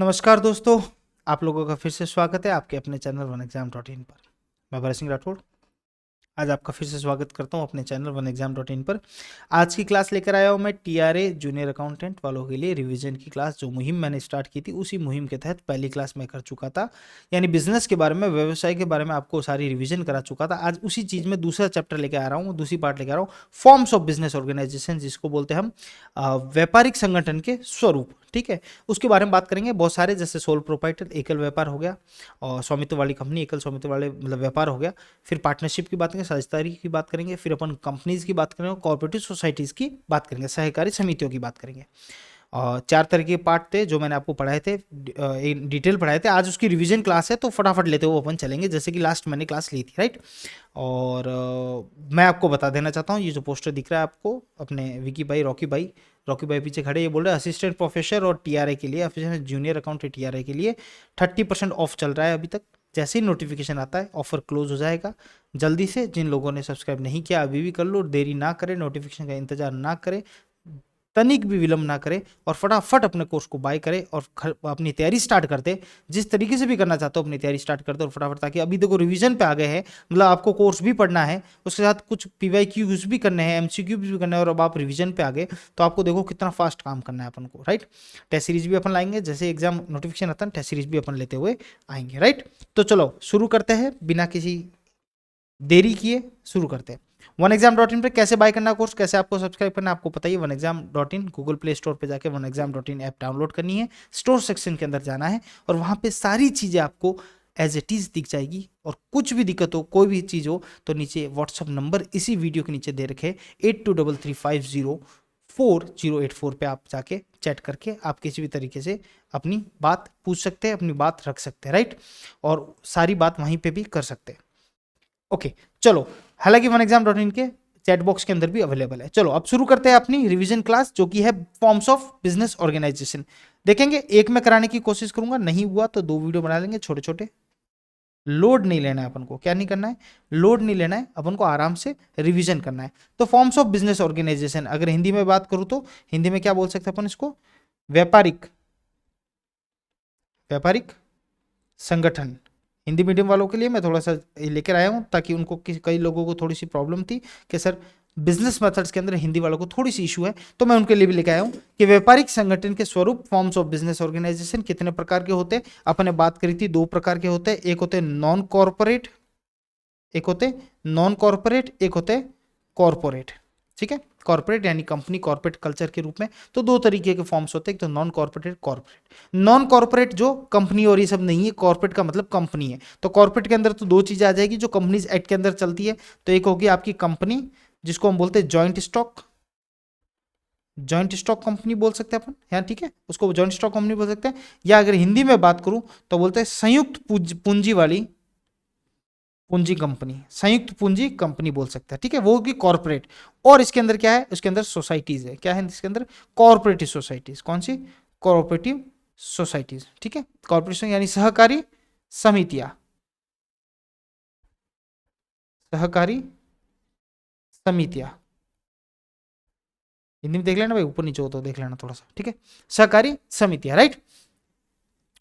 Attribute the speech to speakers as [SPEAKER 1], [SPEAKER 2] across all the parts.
[SPEAKER 1] नमस्कार दोस्तों, आप लोगों का फिर से स्वागत है आपके अपने channel one exam dot in पर। मैं भरत सिंह राठौड़ आज आपका फिर से स्वागत करता हूं अपने channel one exam dot in पर। आज की क्लास लेकर आया हूं मैं टीआरए जूनियर अकाउंटेंट वालों के लिए रिवीजन की क्लास। जो मुहिम मैंने स्टार्ट की थी उसी मुहिम के तहत पहली क्लास में कर चुका था, यानी बिजनेस के बारे में, व्यवसाय के बारे में आपको सारी रिवीजन करा चुका था। आज उसी चीज़ में दूसरा चैप्टर लेकर आ रहा हूँ, दूसरी पार्ट लेकर आ रहा हूँ, फॉर्म्स ऑफ बिजनेस ऑर्गेनाइजेशन, जिसको बोलते हैं हम व्यापारिक संगठन के स्वरूप। ठीक है, उसके बारे में बात करेंगे बहुत सारे, जैसे सोल प्रोप्राइटर एकल व्यापार हो गया, और स्वामित्व वाली कंपनी एकल स्वामित्व वाले मतलब व्यापार हो गया। फिर पार्टनरशिप की बात करेंगे, साझेदारी की बात करेंगे, फिर अपन कंपनीज की बात करेंगे, कॉर्पोरेटिव सोसाइटीज़ की बात करेंगे, सहकारी समितियों की बात करेंगे। और 4 तरह के पार्ट थे जो मैंने आपको पढ़ाए थे, डिटेल पढ़ाए थे। आज उसकी रिवीजन क्लास है तो फटाफट लेते हुए अपन चलेंगे, जैसे कि लास्ट मैंने क्लास ली थी, राइट। और मैं आपको बता देना चाहता हूँ, ये जो पोस्टर दिख रहा है आपको, अपने विकी भाई, रॉकी भाई पीछे खड़े, ये बोल रहे हैं असिस्टेंट प्रोफेसर और टीआरए के लिए, असिस्टेंट जूनियर अकाउंटेंट टीआरए के लिए 30% ऑफ चल रहा है अभी तक। जैसे ही नोटिफिकेशन आता है ऑफर क्लोज हो जाएगा। जल्दी से जिन लोगों ने सब्सक्राइब नहीं किया अभी भी कर लो, देरी ना करें, नोटिफिकेशन का इंतजार ना करें, तनिक भी विलंब ना करे, और फटाफट अपने कोर्स को बाय करे और अपनी तैयारी स्टार्ट करते। जिस तरीके से भी करना चाहते हो अपनी तैयारी स्टार्ट करते और फटाफट, ताकि अभी देखो रिवीजन पे आ गए हैं, मतलब आपको कोर्स भी पढ़ना है, उसके साथ कुछ पीवाईक्यूज भी करने हैं, एमसीक्यू भी करना है, और अब आप रिवीजन पे आ गए तो आपको देखो कितना फास्ट काम करना है अपन को, राइट। टेस्ट सीरीज भी अपन लाएंगे, जैसे एग्जाम नोटिफिकेशन आता है टेस्ट सीरीज भी अपन लेते हुए आएंगे, राइट। तो चलो शुरू करते हैं, बिना किसी देरी किए शुरू करते हैं। वन एग्जाम डॉट इन पर कैसे बाय करना कोर्स, कैसे आपको सब्सक्राइब करना है आपको पता ही है। One exam dot in Google play store पे जाके one exam dot in app download करनी है, स्टोर सेक्शन के अंदर जाना है, और वहाँ पे सारी चीज़ें आपको एज इट इज़ दिख जाएगी। और कुछ भी दिक्कत हो, कोई भी चीज़ हो, तो नीचे व्हाट्सअप नंबर इसी वीडियो के नीचे दे रखे 8233504084 पे आप जाके चैट करके आप किसी भी तरीके से अपनी बात पूछ सकते हैं, अपनी बात रख सकते हैं, राइट। और सारी बात वहीं पे भी कर सकते हैं। ओके चलो, हालांकि वन एग्जाम डॉट इन के चैट बॉक्स के अंदर भी अवेलेबल है। चलो अब शुरू करते हैं अपनी रिवीजन क्लास, जो कि है फॉर्म्स ऑफ बिजनेस ऑर्गेनाइजेशन। देखेंगे, एक में कराने की कोशिश करूंगा, नहीं हुआ तो 2 वीडियो बना लेंगे छोटे छोटे। लोड नहीं लेना है अपन को, क्या नहीं करना है, लोड नहीं लेना है, अपन को आराम से रिवीजन करना है। तो फॉर्म्स ऑफ बिजनेस ऑर्गेनाइजेशन, अगर हिंदी में बात करूं तो हिंदी में क्या बोल सकते हैं अपन इसको, व्यापारिक व्यापारिक संगठन। हिंदी मीडियम वालों के लिए मैं थोड़ा सा लेकर आया हूँ, ताकि उनको कई लोगों को थोड़ी सी प्रॉब्लम थी कि सर बिजनेस मेथड्स के अंदर हिंदी वालों को थोड़ी सी इशू है, तो मैं उनके लिए भी लेकर आया हूँ कि व्यापारिक संगठन के स्वरूप, फॉर्म्स ऑफ बिजनेस ऑर्गेनाइजेशन कितने प्रकार के होते हैं। अपन ने बात करी थी 2 प्रकार के होते हैं, एक होते हैं नॉन कॉर्पोरेट, एक होते नॉन कॉर्पोरेट, एक होते कॉर्पोरेट। ठीक है, कॉर्पोरेट यानी कंपनी, कॉर्पोरेट कल्चर के रूप में। तो 2 तरीके के फॉर्म्स होते हैं, एक तो non corporate, corporate. Non corporate जो कंपनी और ये सब नहीं है, कॉर्पोरेट का मतलब कंपनी है। तो कॉर्पोरेट के अंदर तो 2 चीजें आ जाएगी जो कंपनीज एक्ट के अंदर चलती है। तो एक होगी आपकी कंपनी, जिसको हम बोलते हैं joint stock, joint stock company बोल सकते हैं अपन यहाँ, ठीक है, उसको जॉइंट स्टॉक कंपनी बोल सकते हैं। या अगर हिंदी में बात करूं तो बोलते हैं संयुक्त पूंजी वाली पूंजी कंपनी, संयुक्त पूंजी कंपनी बोल सकता है, ठीक है, वो होगी कॉर्पोरेट। और इसके अंदर क्या है, उसके अंदर सोसाइटीज है, क्या है इसके अंदर, कॉर्पोरेटिव सोसाइटीज। कौन सी, कॉर्पोरेटिव सोसाइटीज, ठीक है, कॉर्पोरेशन यानी सहकारी समितियां, सहकारी समितियां। हिंदी में देख लेना भाई, ऊपर नीचे हो तो देख लेना थोड़ा सा, ठीक है, सहकारी समितियां, राइट।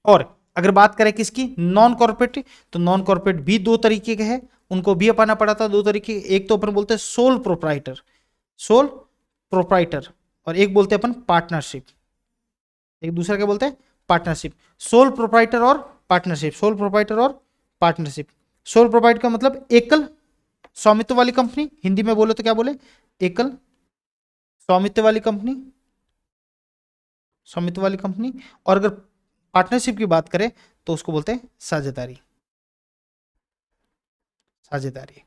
[SPEAKER 1] और अगर बात करें किसकी, नॉन कॉर्पोरेट, तो नॉन कॉर्पोरेट भी 2 तरीके के हैं, उनको भी अपना पड़ा था 2 तरीके। एक तो अपन बोलते हैं सोल प्रोप्राइटर, सोल प्रोप्राइटर, और एक बोलते हैं अपन पार्टनरशिप। एक दूसरा क्या बोलते हैं, पार्टनरशिप। सोल प्रोप्राइटर और पार्टनरशिप, सोल प्रोप्राइटर और पार्टनरशिप। सोल प्रोप्राइटर का मतलब एकल स्वामित्व वाली कंपनी, हिंदी में बोले तो क्या बोले, एकल स्वामित्व वाली कंपनी, स्वामित्व वाली कंपनी। और अगर पार्टनरशिप की बात करें तो उसको बोलते हैं साझेदारी, साझेदारी,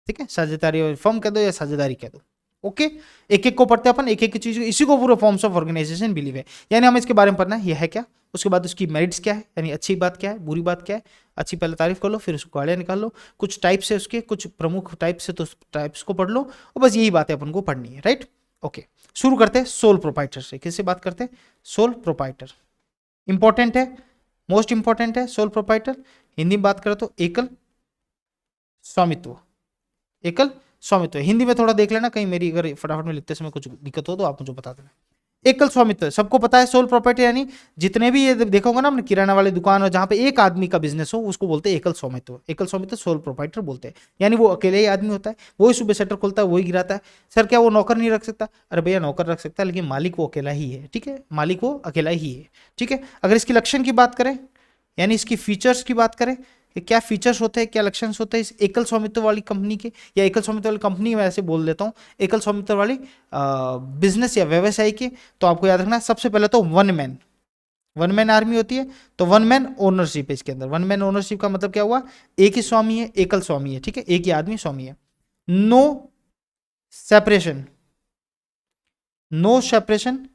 [SPEAKER 1] ठीक है, साझेदारी और फर्म कह दो या साझेदारी कह दो। ओके, एक एक को पढ़ते हैं अपन, एक एक चीज, इसी को पूरा फॉर्म्स ऑफ ऑर्गेनाइजेशन बिलीव है, यानी हमें इसके बारे में पढ़ना है, यह है क्या, उसके बाद उसकी मेरिट्स क्या है, यानी अच्छी बात क्या है, बुरी बात क्या है। अच्छी पहले तारीफ कर लो, फिर उसको गालियां निकाल लो, कुछ टाइप्स है उसके, कुछ प्रमुख टाइप्स है तो टाइप्स को पढ़ लो, और बस यही बातें अपन को पढ़नी है, राइट। ओके, शुरू करते हैं सोल प्रोपाइटर से। किससे बात करते हैं, सोल प्रोपाइटर, इंपॉर्टेंट है, मोस्ट इंपॉर्टेंट है सोल प्रोपाइटर। हिंदी में बात करें तो एकल स्वामित्व, एकल स्वामित्व। हिंदी में थोड़ा देख लेना, कहीं मेरी अगर फटाफट में लिखते समय कुछ दिक्कत हो तो आप मुझे बता देना। एकल स्वामित्व सबको पता है। सोल प्रॉपर्टी यानी जितने भी ये देखोगे ना अपने किराना वाली दुकान और जहां पे एक आदमी का बिजनेस हो उसको बोलते हैं एकल स्वामित्व। एकल स्वामित्व सोल प्रोप्राइटर बोलते हैं, यानी वो अकेले ही आदमी होता है, वही सुबह शटर खोलता है, वही गिराता है। सर क्या वो नौकर नहीं रख सकता? अरे भैया नौकर रख सकता है, लेकिन मालिक वो अकेला ही है, ठीक है, मालिक वो अकेला ही है, ठीक है। अगर इसकी लक्षण की बात करें यानी इसकी फीचर्स की बात करें कि क्या फीचर्स होते हैं, क्या लक्षण होते हैं इस एकल स्वामित्व वाली कंपनी के, या एकल स्वामित्व वाली कंपनी में ऐसे बोल देता हूँ, एकल स्वामित्व वाली बिजनेस या व्यवसाय के। तो आपको याद रखना सबसे पहले तो वन मैन आर्मी होती है, तो वन मैन ओनरशिप है इसके अंदर। वन मैन ओनरशिप का मतलब क्या हुआ? एक ही स्वामी है, एकल स्वामी है, ठीक है, एक ही आदमी स्वामी है। No separation, no separation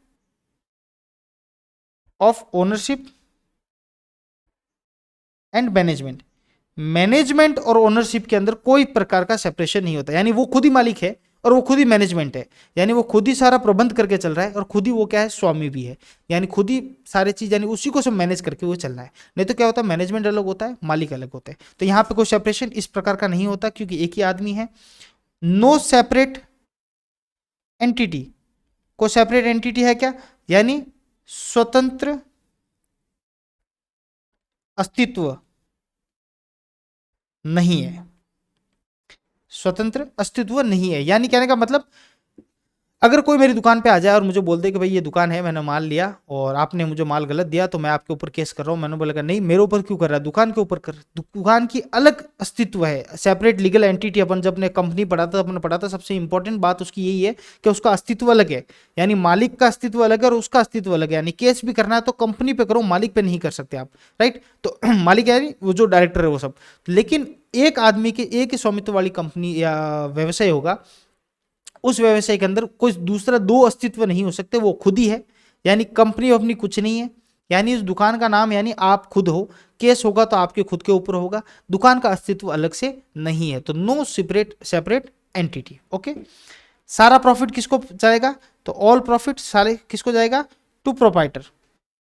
[SPEAKER 1] of ownership and management. Management और ओनरशिप के अंदर कोई प्रकार का सेपरेशन नहीं होता, यानी वो खुद ही मालिक है और वो खुद ही मैनेजमेंट है, यानी वो खुद ही सारा प्रबंध करके चल रहा है और खुद ही वो क्या है, स्वामी भी है, यानी खुद ही सारे चीज, यानी उसी को सब मैनेज करके वो चलना है। नहीं तो क्या होता है, मैनेजमेंट अलग होता है, मालिक अलग होता है। तो यहाँ पे कोई सेपरेशन इस प्रकार का नहीं होता क्योंकि एक ही आदमी है। नो सेपरेट एंटिटी, को सेपरेट एंटिटी है क्या, यानी स्वतंत्र अस्तित्व नहीं है, स्वतंत्र अस्तित्व नहीं है। यानी कहने का मतलब अगर कोई मेरी दुकान पे आ जाए और मुझे बोल दे कि भाई ये दुकान है, मैंने माल लिया और आपने मुझे माल गलत दिया तो मैं आपके ऊपर केस कर रहा हूँ, मैंने बोला नहीं मेरे ऊपर क्यों कर रहा है, दुकान के ऊपर कर। दुकान की अलग अस्तित्व है, सेपरेट लीगल एंटिटी। अपन जब ने कंपनी पढ़ा था, अपने पढ़ा था, सबसे इंपॉर्टेंट बात उसकी यही है कि उसका अस्तित्व अलग है, यानी मालिक का अस्तित्व अलग है और उसका अस्तित्व अलग है। यानी केस भी करना है तो कंपनी पे करो, मालिक पे नहीं कर सकते आप, राइट। तो मालिक यानी वो जो डायरेक्टर है वो सब। लेकिन एक आदमी के एक ही स्वामित्व वाली कंपनी या व्यवसाय होगा, उस व्यवसाय के अंदर कोई दूसरा दो अस्तित्व नहीं हो सकते, वो खुद ही है, यानी कंपनी अपनी कुछ नहीं है, यानी इस दुकान का नाम यानी आप खुद हो, केस होगा तो आपके खुद के ऊपर होगा, दुकान का अस्तित्व अलग से नहीं है। तो no separate separate entity, okay. सारा प्रॉफिट किसको जाएगा, तो ऑल प्रॉफिट सारे किसको जाएगा, टू प्रोपाइटर।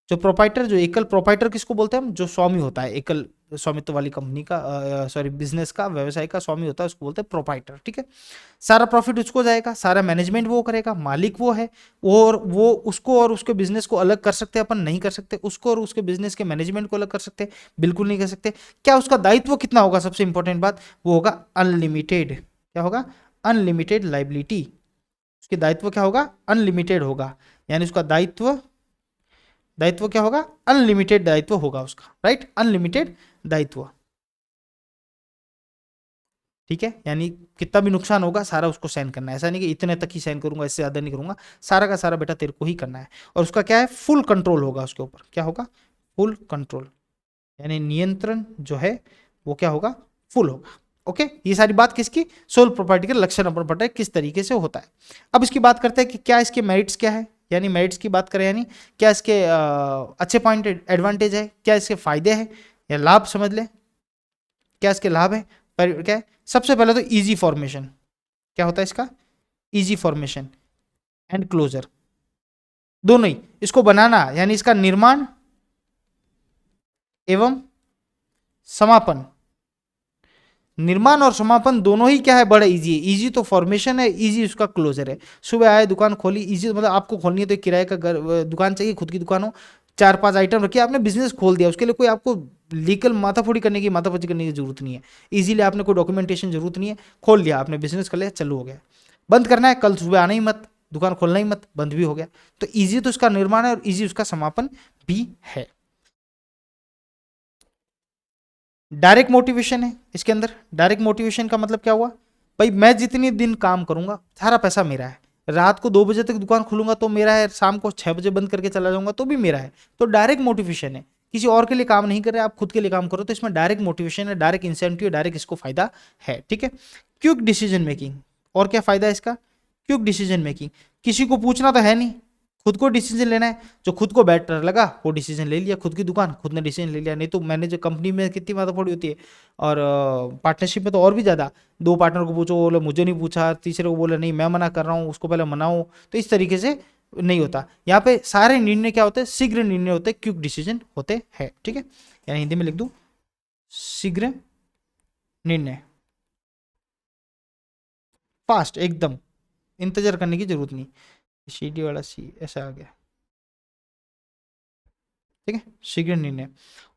[SPEAKER 1] जो प्रोपाइटर, जो एकल प्रोपाइटर किसको बोलते हैं हम, जो स्वामी होता है, एकल स्वामित्व वाली कंपनी का, सॉरी बिजनेस का, व्यवसाय का स्वामी होता है, उसको बोलते हैं प्रोपाइटर, ठीक है। सारा प्रॉफिट उसको जाएगा, सारा मैनेजमेंट वो करेगा, मालिक वो है, और वो उसको और उसके बिजनेस को अलग कर सकते हैं अपन, नहीं कर सकते। उसको और उसके बिजनेस के मैनेजमेंट को अलग कर सकते हैं, बिल्कुल नहीं कर सकते। क्या उसका दायित्व कितना होगा, सबसे इंपॉर्टेंट बात वो होगा अनलिमिटेड। क्या होगा, अनलिमिटेड लाइबिलिटी। उसके दायित्व क्या होगा, अनलिमिटेड होगा, यानी उसका दायित्व दायित्व क्या होगा, अनलिमिटेड दायित्व होगा उसका, राइट, अनलिमिटेड दायित्व, ठीक है। यानी कितना भी नुकसान होगा सारा उसको सहन करना है, ऐसा नहीं कि इतने तक ही सहन करूंगा, इससे ज्यादा नहीं करूंगा, सारा का सारा बेटा तेरे को ही करना है। और उसका क्या है, फुल कंट्रोल होगा उसके ऊपर। क्या होगा, फुल कंट्रोल, यानी नियंत्रण जो है वो क्या होगा, फुल होगा, ओके। ये सारी बात किसकी, सोल प्रॉपर्टी के लक्षण अपन पढ़ रहे हैं किस तरीके से होता है। अब इसकी बात करते हैं कि क्या इसके मेरिट्स क्या है, यानी मेरिट्स की बात करें, यानी क्या इसके अच्छे पॉइंट एडवांटेज है, क्या इसके फायदे हैं या लाभ समझ लें, क्या इसके लाभ है, पर क्या है, सबसे पहले तो इजी फॉर्मेशन। क्या होता है इसका, इजी फॉर्मेशन एंड क्लोजर, दोनों ही। इसको बनाना यानी इसका निर्माण एवं समापन, निर्माण और समापन दोनों ही क्या है, बड़ा इजी है। इजी तो फॉर्मेशन है, इजी उसका क्लोजर है। सुबह आए, दुकान खोली, इजी मतलब आपको खोलनी है तो किराए का घर दुकान चाहिए, खुद की दुकान हो, 4-5 आइटम रखिए, आपने बिजनेस खोल दिया, उसके लिए कोई आपको लीगल माथाफोड़ी करने की जरूरत नहीं है। इजीली आपने कोई डॉक्यूमेंटेशन जरूरत नहीं है, खोल लिया आपने, बिजनेस कर लिया, चालू हो गया। बंद करना है, कल सुबह आना ही मत, दुकान खोलना ही मत, बंद भी हो गया। तो ईजी तो इसका निर्माण है और ईजी उसका समापन भी है। डायरेक्ट मोटिवेशन है इसके अंदर। डायरेक्ट मोटिवेशन का मतलब क्या हुआ, भाई मैं जितनी दिन काम करूंगा सारा पैसा मेरा है, रात को 2 बजे तक दुकान खोलूंगा तो मेरा है, शाम को 6 बजे बंद करके चला जाऊंगा तो भी मेरा है। तो डायरेक्ट मोटिवेशन है, किसी और के लिए काम नहीं कर रहे, आप खुद के लिए काम करो, तो इसमें डायरेक्ट मोटिवेशन है, डायरेक्ट इंसेंटिव, डायरेक्ट इसको फायदा है, ठीक है। क्विक डिसीजन मेकिंग, और क्या फायदा है इसका, क्विक डिसीजन मेकिंग, किसी को पूछना तो है नहीं, खुद को डिसीजन लेना है, जो खुद को बेटर लगा वो डिसीजन ले लिया, खुद की दुकान खुद ने डिसीजन ले लिया। नहीं तो मैनेजर कंपनी में कितनी माथापड़ी होती है, और पार्टनरशिप में तो और भी ज़्यादा, 2 पार्टनर को पूछो, बोले मुझे नहीं पूछा, तीसरे को बोले नहीं मैं मना कर रहा हूँ, उसको पहले मनाओ, तो इस तरीके से नहीं होता। यहाँ पे सारे निर्णय क्या होते हैं, शीघ्र निर्णय होते हैं, क्विक डिसीजन होते हैं, ठीक है। यानी हिंदी में लिख दूँ, शीघ्र निर्णय, फास्ट एकदम, इंतजार करने की जरूरत नहीं। सीडी वाला सी ऐसा आ गया। ठीक है, शीघ्र निर्णय।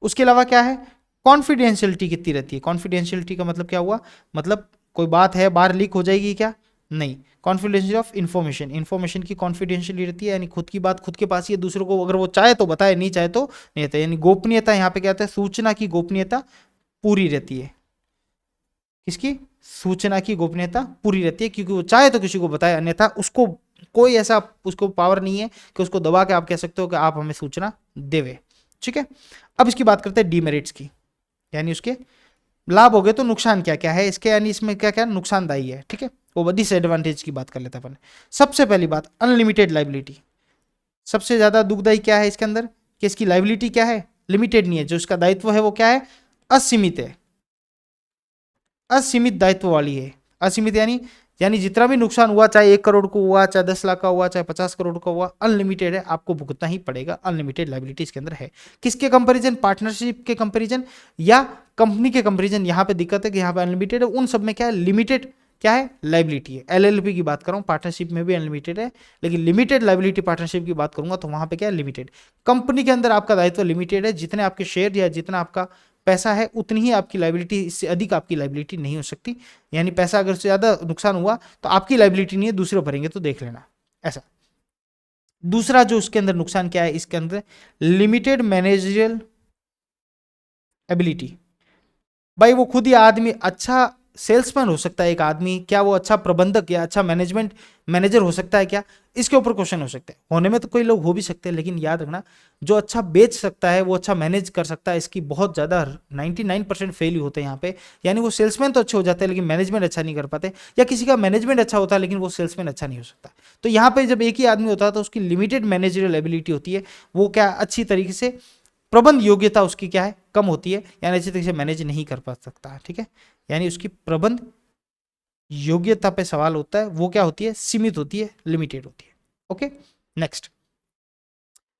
[SPEAKER 1] उसके अलावा क्या है, कॉन्फिडेंशियलिटी कितनी रहती है। कॉन्फिडेंशियलिटी का मतलब क्या हुआ, मतलब कोई बात है बाहर लीक हो जाएगी क्या, नहीं। कॉन्फिडेंशियल ऑफ इन्फॉर्मेशन, इन्फॉर्मेशन की कॉन्फिडेंशियलिटी रहती है, यानी खुद की बात खुद के पास ही है, दूसरों को अगर वो चाहे तो बताए, नहीं चाहे तो नहीं रहता। यानी गोपनीयता यहाँ पे क्या होता है, सूचना की गोपनीयता पूरी रहती है। किसकी, सूचना की गोपनीयता पूरी रहती है, क्योंकि वो चाहे तो किसी को बताए, अन्यथा उसको कोई ऐसा उसको पावर नहीं है कि उसको दबा के आप कह सकते हो कि आप हमें सूचना देवे। ठीक है, अब इसकी बात करते हैं डीमेरिट्स की, यानी उसके लाभ हो गए, तो नुकसान क्या क्या है इसके, यानी इसमें क्या क्या नुकसानदायी है। ठीक है, वो डिसएडवांटेज की बात कर लेते हैं अपन। सबसे पहली बात, अनलिमिटेड लाइबिलिटी। सबसे ज्यादा दुखदायी क्या है इसके अंदर, कि इसकी लाइबिलिटी क्या है, लिमिटेड नहीं है, जो इसका दायित्व है वो क्या है, असीमित है, असीमित दायित्व वाली है। असीमित यानी यानी जितना भी नुकसान हुआ, चाहे 1 करोड़ को हुआ, चाहे 10 लाख का हुआ, चाहे 50 करोड़ का हुआ, अनलिमिटेड है, आपको भुगतना ही पड़ेगा। अनलिमिटेड लाइबिलिटी इसके अंदर है। किसके कंपैरिजन, पार्टनरशिप के कंपैरिजन या कंपनी के कंपैरिजन। यहां पे दिक्कत है कि यहां पे अनलिमिटेड है, उन सब में क्या है, लिमिटेड क्या है, लाइबिलिटी है। एलएलपी की बात कर रहा हूं, पार्टनरशिप में भी अनलिमिटेड है, लेकिन लिमिटेड लाइबिलिटी पार्टनरशिप की बात करूंगा तो वहां पे क्या है, लिमिटेड। कंपनी के अंदर आपका दायित्व लिमिटेड है, जितने आपके शेयर या जितना आपका पैसा है उतनी ही आपकी लाइबिलिटी, इससे अधिक आपकी लाइबिलिटी नहीं हो सकती। यानी पैसा अगर से ज्यादा नुकसान हुआ तो आपकी लाइबिलिटी नहीं है, दूसरे भरेंगे, तो देख लेना ऐसा। दूसरा जो उसके अंदर नुकसान क्या है, इसके अंदर लिमिटेड मैनेजरियल एबिलिटी। भाई वो खुद ही आदमी अच्छा सेल्समैन हो सकता है एक आदमी, क्या वो अच्छा प्रबंधक या अच्छा मैनेजमेंट मैनेजर हो सकता है क्या, इसके ऊपर क्वेश्चन हो सकता है। होने में तो कोई लोग हो भी सकते हैं, लेकिन याद रखना, जो अच्छा बेच सकता है वो अच्छा मैनेज कर सकता है, इसकी बहुत ज़्यादा 99% फेल होते हैं यहाँ पे। यानी वो सेल्समैन तो अच्छे हो जाते हैं लेकिन मैनेजमेंट अच्छा नहीं कर पाते, या किसी का मैनेजमेंट अच्छा होता है लेकिन वो सेल्समैन अच्छा नहीं हो सकता। तो यहाँ पे जब एक ही आदमी होता है तो उसकी लिमिटेड मैनेजरियल एबिलिटी होती है, वो क्या अच्छी तरीके से प्रबंध योग्यता उसकी क्या है, कम होती है, यानी अच्छी तरीके से मैनेज नहीं कर पा सकता। ठीक है, यानी उसकी प्रबंध योग्यता पे सवाल होता है, वो क्या होती है, सीमित होती है, लिमिटेड होती है। Okay, next,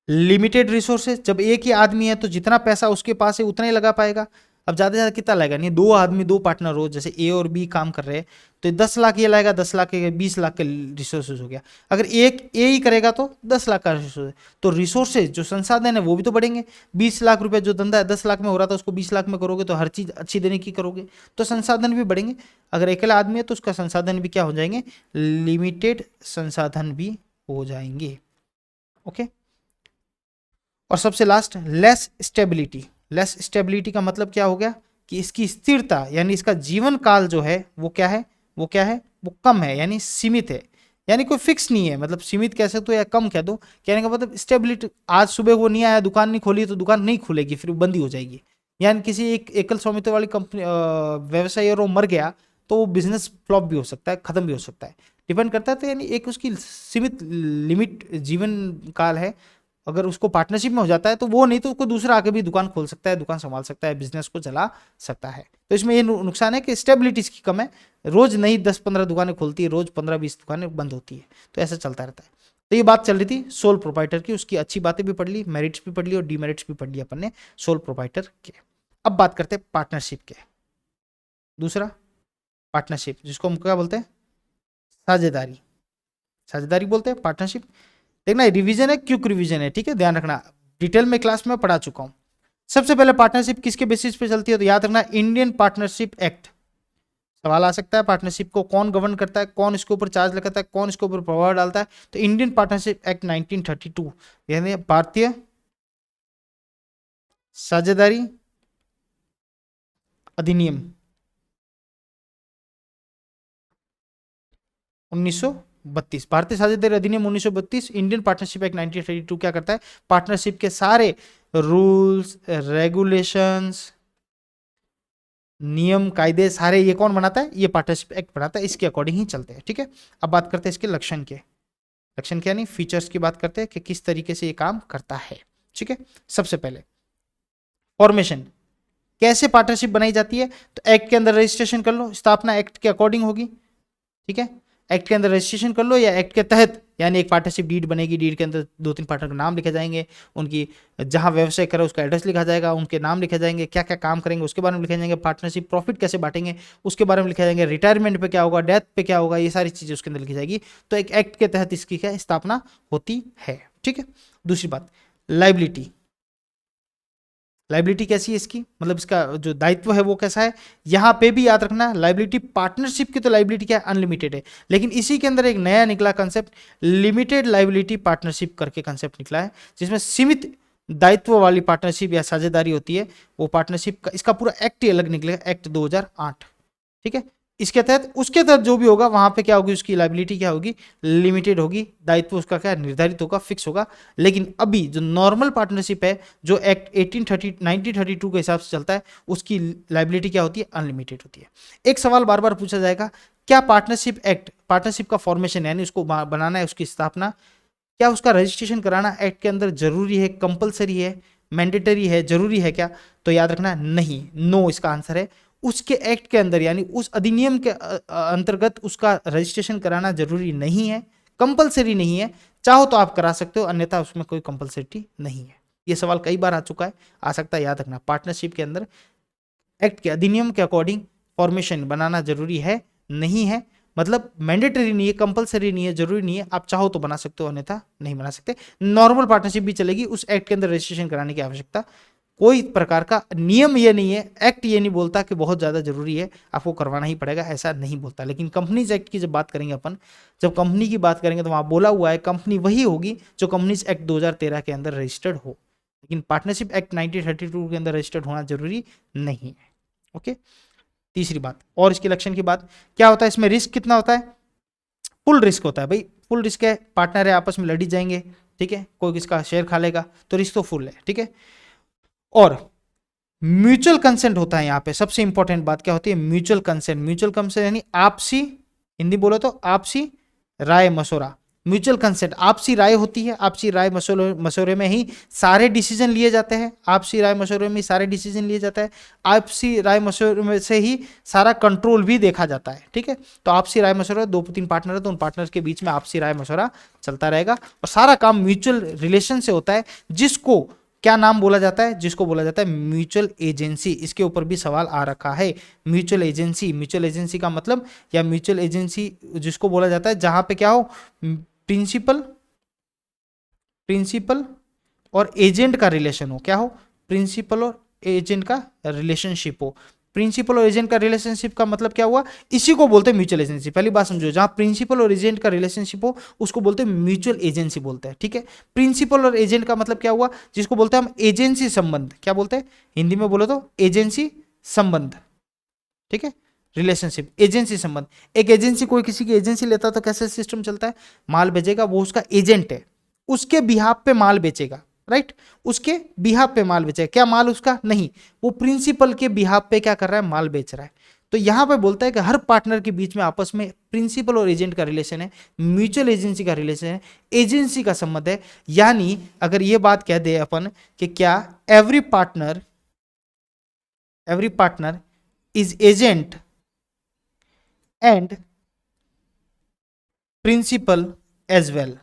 [SPEAKER 1] limited resources. जब एक ही आदमी है तो जितना पैसा उसके पास है उतना ही लगा पाएगा। अब ज्यादा से ज्यादा कितना लगेगा, नहीं, दो आदमी दो पार्टनर हो, जैसे ए और बी काम कर रहे हैं, तो 10 लाख ये लाएगा, 10 लाख के 20 लाख के रिसोर्सेज हो गया। अगर एक ए ही करेगा तो 10 लाख का रिसोर्स, तो रिसोर्सेज जो संसाधन है वो भी तो बढ़ेंगे। 20 लाख रुपए जो धंधा है 10 लाख में हो रहा था, उसको 20 लाख में करोगे तो हर चीज अच्छी देने की करोगे, तो संसाधन भी बढ़ेंगे। अगर अकेला आदमी है तो उसका संसाधन भी क्या हो जाएंगे, लिमिटेड संसाधन भी हो जाएंगे। ओके, और सबसे last, less stability. Less stability का मतलब क्या हो गया, कि इसकी स्थिरता यानी इसका जीवन काल जो है वो क्या है, वो क्या है, वो कम है, यानी सीमित है, यानी कोई फिक्स नहीं है। मतलब सीमित कह सकते हो या कम कह दो, कहने का मतलब स्टेबिलिटी। आज सुबह वो नहीं आया, दुकान नहीं खोली, तो दुकान नहीं खुलेगी, फिर बंद ही हो जाएगी। यानी किसी एक एकल स्वामित्व वाली कंपनी व्यवसाय और वो मर गया तो वो बिजनेस फ्लॉप भी हो सकता है, खत्म भी हो सकता है, डिपेंड करता है। तो यानी एक उसकी सीमित लिमिट जीवन काल है। अगर उसको पार्टनरशिप में हो जाता है तो वो, नहीं तो कोई दूसरा आके भी दुकान खोल सकता है, दुकान संभाल सकता है, बिजनेस को चला सकता है। तो इसमें ये नुकसान है कि स्टेबिलिटी इसकी कम है, रोज नहीं 10-15 दुकानें खुलती है, रोज 15-20 दुकानें बंद होती है, तो ऐसा चलता रहता है। तो ये बात चल रही थी सोल प्रोपाइटर की, उसकी अच्छी बातें भी पढ़ ली, मेरिट्स भी पढ़ ली और डीमेरिट्स भी पढ़ लिया अपन ने सोल प्रोपाइटर के। अब बात करते हैं पार्टनरशिप के। दूसरा पार्टनरशिप, जिसको हम क्या बोलते हैं, साझेदारी। साझेदारी बोलते हैं पार्टनरशिप। देखना रिवीजन है, क्विक रिवीजन है, ठीक है, ध्यान रखना, डिटेल में क्लास में पढ़ा चुका हूं। सबसे पहले पार्टनरशिप किसके बेसिस पे चलती है, तो याद रखना इंडियन पार्टनरशिप एक्ट। सवाल आ सकता है पार्टनरशिप को कौन गवर्न करता है, कौन इसके ऊपर चार्ज लगाता है, कौन इसके ऊपर प्रभाव डालता है, तो इंडियन पार्टनरशिप एक्ट 1932, यानी भारतीय साझेदारी अधिनियम 1932, भारतीय साझेदारी अधिनियम 1932, इंडियन पार्टनरशिप एक्ट 1932 क्या करता है, पार्टनरशिप के सारे रूल्स रेगुलेशंस नियम कायदे सारे ये कौन बनाता है, ये पार्टनरशिप एक्ट बनाता है, इसके अकॉर्डिंग ही चलते हैं। ठीक है, अब बात करते हैं इसके लक्षण के। लक्षण क्या नहीं, फीचर्स की बात करते हैं कि किस तरीके से ये काम करता है। ठीक है, सबसे पहले फॉर्मेशन, कैसे पार्टनरशिप बनाई जाती है, तो एक्ट के अंदर रजिस्ट्रेशन कर लो, स्थापना एक्ट के अकॉर्डिंग होगी। ठीक है, एक्ट के अंदर रजिस्ट्रेशन कर लो या एक्ट के तहत, यानी एक पार्टनरशिप डीड बनेगी, डीड के अंदर 2-3 पार्टनर के नाम लिखे जाएंगे, उनकी जहां व्यवसाय करे उसका एड्रेस लिखा जाएगा, उनके नाम लिखे जाएंगे, क्या क्या काम करेंगे उसके बारे में लिखे जाएंगे, पार्टनरशिप प्रॉफिट कैसे बांटेंगे उसके बारे में लिखे जाएंगे, रिटायरमेंट पे क्या होगा, डेथ पे क्या होगा, ये सारी चीजें उसके अंदर लिखी जाएगी। तो एक एक्ट के तहत इसकी क्या स्थापना होती है। ठीक है, दूसरी बात लाइबिलिटी। लाइबिलिटी कैसी है इसकी, मतलब इसका जो दायित्व है वो कैसा है। यहाँ पे भी याद रखना, लाइबिलिटी पार्टनरशिप की तो लाइबिलिटी क्या है, अनलिमिटेड है, लेकिन इसी के अंदर एक नया निकला कंसेप्ट लिमिटेड लाइबिलिटी पार्टनरशिप करके कंसेप्ट निकला है, जिसमें सीमित दायित्व वाली पार्टनरशिप या साझेदारी होती है, वो पार्टनरशिप का इसका पूरा एक्ट ही अलग निकलेगा, एक्ट 2008। ठीक है, इसके तहत उसके तहत जो भी होगा वहां पे क्या होगी, उसकी लाइबिलिटी क्या होगी, लिमिटेड होगी, दायित्व उसका क्या निर्धारित होगा, फिक्स होगा। लेकिन अभी जो नॉर्मल पार्टनरशिप है, जो एक्ट 1932 के हिसाब से चलता है, उसकी लाइबिलिटी क्या होती है, अनलिमिटेड होती है। एक सवाल बार बार पूछा जाएगा, क्या पार्टनरशिप एक्ट, पार्टनरशिप का फॉर्मेशन यानी उसको बनाना है, उसकी स्थापना, क्या उसका रजिस्ट्रेशन कराना एक्ट के अंदर जरूरी है, कंपलसरी है, मैंडेटरी है, जरूरी है क्या, तो याद रखना नहीं, नो इसका आंसर है। उसके एक्ट के अंदर यानी उस अधिनियम के अंतर्गत उसका रजिस्ट्रेशन कराना जरूरी नहीं है, कंपलसरी नहीं है, चाहो तो आप करा सकते हो, अन्यथा उसमें कोई कंपलसरी नहीं है। ये सवाल कई बार आ चुका है, आ सकता है, याद रखना पार्टनरशिप के अंदर एक्ट के अधिनियम के अकॉर्डिंग फॉर्मेशन बनाना जरूरी है, नहीं है, मतलब मैंडेटरी नहीं है, कंपलसरी नहीं है, जरूरी नहीं है, आप चाहो तो बना सकते हो, अन्यथा नहीं बना सकते। नॉर्मल पार्टनरशिप भी चलेगी, उस एक्ट के अंदर रजिस्ट्रेशन कराने की आवश्यकता, कोई प्रकार का नियम ये नहीं है, एक्ट ये नहीं बोलता कि बहुत ज़्यादा जरूरी है, आपको करवाना ही पड़ेगा, ऐसा नहीं बोलता। लेकिन कंपनीज एक्ट की जब बात करेंगे अपन, जब कंपनी की बात करेंगे तो वहाँ बोला हुआ है कंपनी वही होगी जो कंपनीज एक्ट 2013 के अंदर रजिस्टर्ड हो, लेकिन पार्टनरशिप एक्ट 1932 के अंदर रजिस्टर्ड होना जरूरी नहीं है। ओके, तीसरी बात, और इसके लक्षण की बात क्या होता है, इसमें रिस्क कितना होता है, फुल रिस्क होता है भाई, फुल रिस्क है, पार्टनर है, आपस में लड़ी जाएंगे, ठीक है, कोई किसका शेयर खा लेगा, तो रिस्क तो फुल है, ठीक है। और म्यूचुअल कंसेंट होता है यहाँ पे, सबसे इंपॉर्टेंट बात क्या होती है, म्यूचुअल कंसेंट। म्यूचुअल कंसेंट यानी आपसी, हिंदी बोलो तो आपसी राय मशवरा, म्यूचुअल कंसेंट आपसी राय होती है, आपसी राय मशवरे में ही सारे डिसीजन लिए जाते हैं, आपसी राय मशवरे में सारे डिसीजन लिए जाते हैं, आपसी राय मशवरे में से ही सारा कंट्रोल भी देखा जाता है, ठीक है। तो आपसी राय मशवरा, 2-3 पार्टनर है तो उन पार्टनर्स के बीच में आपसी राय मशवरा चलता रहेगा, और सारा काम म्यूचुअल रिलेशन से होता है, जिसको क्या नाम बोला जाता है, जिसको बोला जाता है म्यूचुअल एजेंसी। इसके ऊपर भी सवाल आ रखा है, म्यूचुअल एजेंसी। म्यूचुअल एजेंसी का मतलब, या म्यूचुअल एजेंसी जिसको बोला जाता है जहां पे क्या हो, प्रिंसिपल और एजेंट का रिलेशन हो, क्या हो, प्रिंसिपल और एजेंट का रिलेशनशिप हो। प्रिंसिपल और एजेंट का रिलेशनशिप का मतलब क्या हुआ, इसी को बोलते हैं म्यूचुअल एजेंसी। पहली बात समझो, जहां प्रिंसिपल और एजेंट का रिलेशनशिप हो उसको बोलते हैं म्यूचुअल एजेंसी बोलते हैं, ठीक है। प्रिंसिपल और एजेंट का मतलब क्या हुआ, जिसको बोलते हैं हम एजेंसी संबंध, क्या बोलते हैं हिंदी में बोलो तो एजेंसी संबंध, ठीक है, रिलेशनशिप, एजेंसी संबंध। एक एजेंसी, कोई किसी की एजेंसी लेता है तो कैसे सिस्टम चलता है, माल भेजेगा, वो उसका एजेंट है, उसके बिहाफ पे माल बेचेगा, राइट, उसके बिहाफ पे माल बेचेगा, क्या माल उसका नहीं, वो प्रिंसिपल के बिहाफ पे क्या कर रहा है, माल बेच रहा है। तो यहां पे बोलता है कि हर पार्टनर के बीच में आपस में प्रिंसिपल और एजेंट का रिलेशन है, म्यूचुअल एजेंसी का रिलेशन है, एजेंसी का संबंध है। यानी अगर ये बात कह दे अपन कि क्या every partner is agent and principal as well,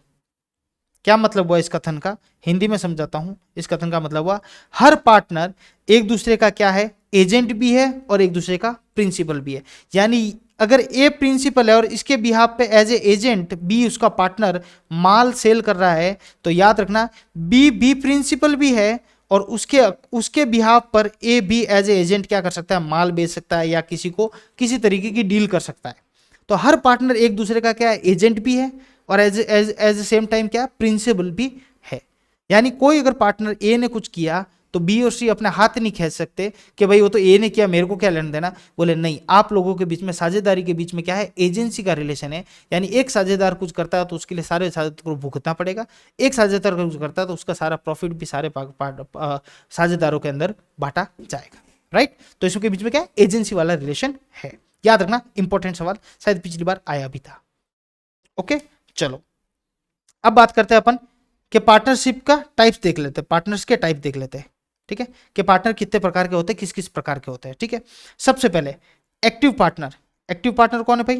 [SPEAKER 1] क्या मतलब हुआ इस कथन का, हिंदी में समझाता हूं। इस कथन का मतलब हुआ हर पार्टनर एक दूसरे का क्या है, एजेंट भी है और एक दूसरे का प्रिंसिपल भी है। यानी अगर ए प्रिंसिपल है और इसके बिहाफ पे एज ए एजेंट बी उसका पार्टनर माल सेल कर रहा है, तो याद रखना बी प्रिंसिपल भी है और उसके बिहाफ पर ए भी एज ए एजेंट क्या कर सकता है, माल बेच सकता है या किसी को किसी तरीके की डील कर सकता है। तो हर पार्टनर एक दूसरे का क्या है, एजेंट भी है और एज सेम टाइम क्या, प्रिंसिपल भी है। यानी कोई अगर पार्टनर ए ने कुछ किया तो बी और सी अपने हाथ नहीं खींच सकते कि भाई वो तो ए ने किया, मेरे को क्या लेना देना। बोले नहीं, आप लोगों के बीच में, साझेदारी के बीच में क्या है, एजेंसी का रिलेशन है। यानी एक साझेदार कुछ करता है तो उसके लिए सारे साझेदार को भुगतना पड़ेगा, एक साझेदार कुछ करता है तो उसका सारा प्रॉफिट भी सारे साझेदारों के अंदर बांटा जाएगा, राइट। तो इसके बीच में क्या है, एजेंसी वाला रिलेशन है। याद रखना, इंपॉर्टेंट सवाल, शायद पिछली बार आया भी था। ओके, चलो अब बात करते हैं अपन कि पार्टनरशिप का टाइप्स देख लेते हैं, पार्टनर्स के टाइप देख लेते हैं, ठीक है, कि पार्टनर कितने प्रकार के होते हैं, किस किस प्रकार के होते हैं, ठीक है। सबसे पहले एक्टिव पार्टनर। एक्टिव पार्टनर कौन है भाई,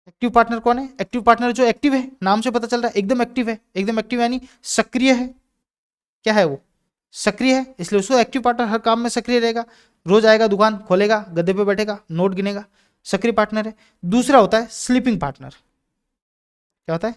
[SPEAKER 1] एक्टिव पार्टनर कौन है, एक्टिव पार्टनर जो एक्टिव है, नाम से पता चल रहा है एकदम एक्टिव है, एकदम एक्टिव यानी सक्रिय है, क्या है वो, सक्रिय है, इसलिए उसको एक्टिव पार्टनर, हर काम में सक्रिय रहेगा, रोज आएगा, दुकान खोलेगा, गद्दे पे बैठेगा, नोट गिनेगा, सक्रिय पार्टनर है। दूसरा होता है स्लीपिंग पार्टनर, क्या होता है,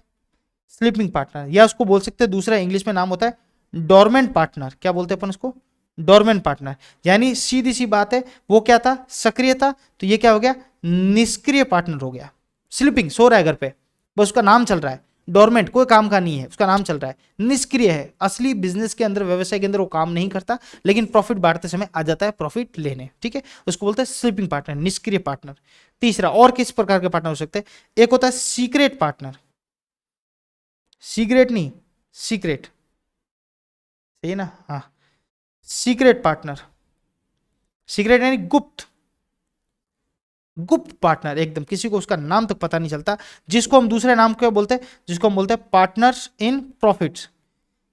[SPEAKER 1] स्लीपिंग पार्टनर, या उसको बोल सकते हैं दूसरा इंग्लिश में नाम होता है डोरमेंट पार्टनर, क्या बोलते हैं अपन उसको, डोरमेंट पार्टनर, यानी सीधी सी बात है, वो क्या था, सक्रिय था, तो ये क्या हो गया, निष्क्रिय पार्टनर हो गया। स्लीपिंग, सो रहा है घर पे, बस उसका नाम चल रहा है। डोरमेंट, कोई काम का नहीं है, उसका नाम चल रहा है। निष्क्रिय है, असली बिजनेस के अंदर, व्यवसाय के अंदर वो काम नहीं करता, लेकिन प्रॉफिट बांटते समय आ जाता है प्रॉफिट लेने, ठीक है, उसको बोलते हैं स्लीपिंग पार्टनर, निष्क्रिय पार्टनर। तीसरा, और किस प्रकार के पार्टनर हो सकते हैं, एक होता है सीक्रेट पार्टनर, सीक्रेट नहीं, सीक्रेट, सही है ना, हाँ, सीक्रेट पार्टनर, सीक्रेट यानी गुप्त, गुप्त पार्टनर, एकदम किसी को उसका नाम तक पता नहीं चलता, जिसको हम दूसरे नाम क्या बोलते हैं, जिसको हम बोलते हैं पार्टनर्स इन प्रॉफिट्स।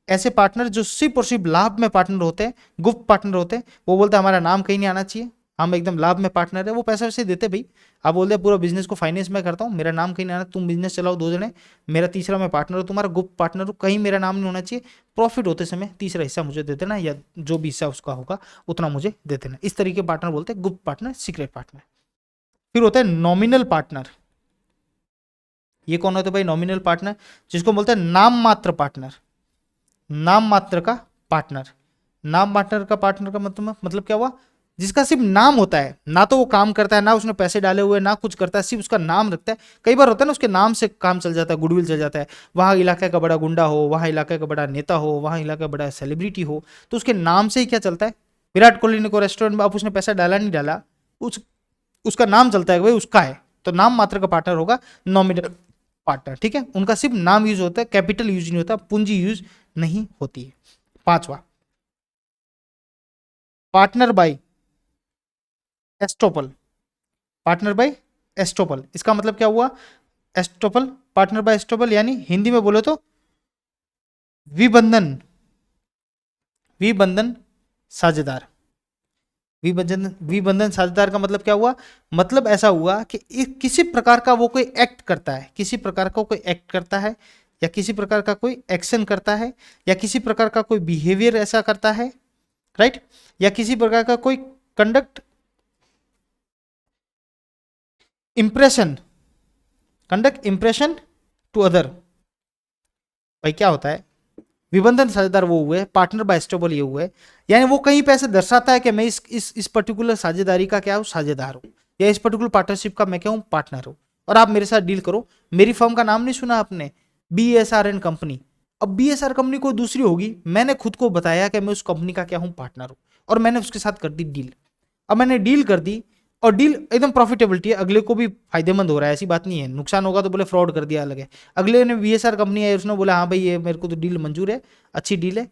[SPEAKER 1] ऐसे पार्टनर जो सिर्फ और सिर्फ लाभ में पार्टनर होते हैं, गुप्त पार्टनर होते हैं, वो बोलते हैं हमारा नाम कहीं नहीं आना चाहिए, हम एकदम लाभ में पार्टनर है, वो पैसा वैसे देते भाई, आप बोलते हैं पूरा बिजनेस को फाइनेंस में करता हूँ, मेरा नाम कहीं नहीं आना, तुम बिजनेस चलाओ दो जने, मेरा तीसरा मैं पार्टनर हूँ, तुम्हारा गुप्त पार्टनर हूँ, कहीं मेरा नाम नहीं होना चाहिए, प्रॉफिट होते समय तीसरा हिस्सा मुझे दे देना, या जो भी हिस्सा उसका होगा उतना मुझे दे देना। इस तरीके पार्टनर बोलते हैं गुप्त पार्टनर, सीक्रेट पार्टनर। फिर होता है नॉमिनल पार्टनर। ये कौन होता है भाई, नॉमिनल पार्टनर, जिसको बोलते हैं नाम मात्र पार्टनर, नाम मात्र का पार्टनर। नाम पार्टनर का, पार्टनर का मतलब क्या हुआ, जिसका सिर्फ नाम होता है, ना तो वो काम करता है, ना उसने पैसे डाले हुए, ना कुछ करता है, सिर्फ उसका नाम रखता है। कई बार होता है ना, उसके नाम से काम चल जाता है, गुडविल चल जाता है, वहाँ इलाके का बड़ा गुंडा हो, वहाँ इलाके का बड़ा नेता हो, वहाँ इलाके का बड़ा सेलिब्रिटी हो, तो उसके नाम से ही क्या चलता है। विराट कोहली ने को रेस्टोरेंट में, अब उसने पैसा डाला नहीं डाला, उस उसका नाम चलता है, भाई उसका है, तो नाम मात्र का पार्टनर होगा नॉमिनल पार्टनर, ठीक है, उनका सिर्फ नाम यूज होता है, कैपिटल यूज नहीं होता, पूंजी यूज नहीं होती है। पांचवा, partner by estoppel, partner by estoppel, इसका मतलब क्या हुआ, एस्टोपल, पार्टनर बाय एस्टोपल, यानी हिंदी में बोले तो विबंधन, विबंधन साझेदार। विबंधन, विबंधन साझेदार का मतलब क्या हुआ, मतलब ऐसा हुआ कि किसी प्रकार का वो कोई एक्ट करता है, किसी प्रकार का कोई एक्ट करता है, या किसी प्रकार का कोई एक्शन करता है, या किसी प्रकार का कोई बिहेवियर ऐसा करता है, राइट, या किसी प्रकार का कोई conduct, impression, conduct impression to other. भाई क्या होता है, विबंधन साझेदार वो हुए, पार्टनर बाय एस्टोपल ये हुए, यानी वो कहीं पे ऐसे दर्शाता है कि मैं इस पर्टिकुलर साझेदारी का क्या हूँ, साझेदार हूँ, या इस पर्टिकुलर पार्टनरशिप का मैं क्या हूँ, पार्टनर हूँ, और आप मेरे साथ डील करो। मेरी फर्म का नाम नहीं सुना आपने, BSR एंड कंपनी। अब BSR कंपनी कोई दूसरी होगी, मैंने खुद को बताया कि मैं उस कंपनी का क्या हूँ, पार्टनर हूँ, और मैंने उसके साथ कर दी डील। अब मैंने डील कर दी, और डील एकदम प्रॉफिटेबिलिटी है, अगले को भी फायदेमंद हो रहा है, ऐसी बात नहीं है, नुकसान होगा तो बोले फ्रॉड कर दिया, अलग है। अगले ने BSR कंपनी है, उसने बोला हाँ भाई ये मेरे को तो डील मंजूर है, अच्छी डील है,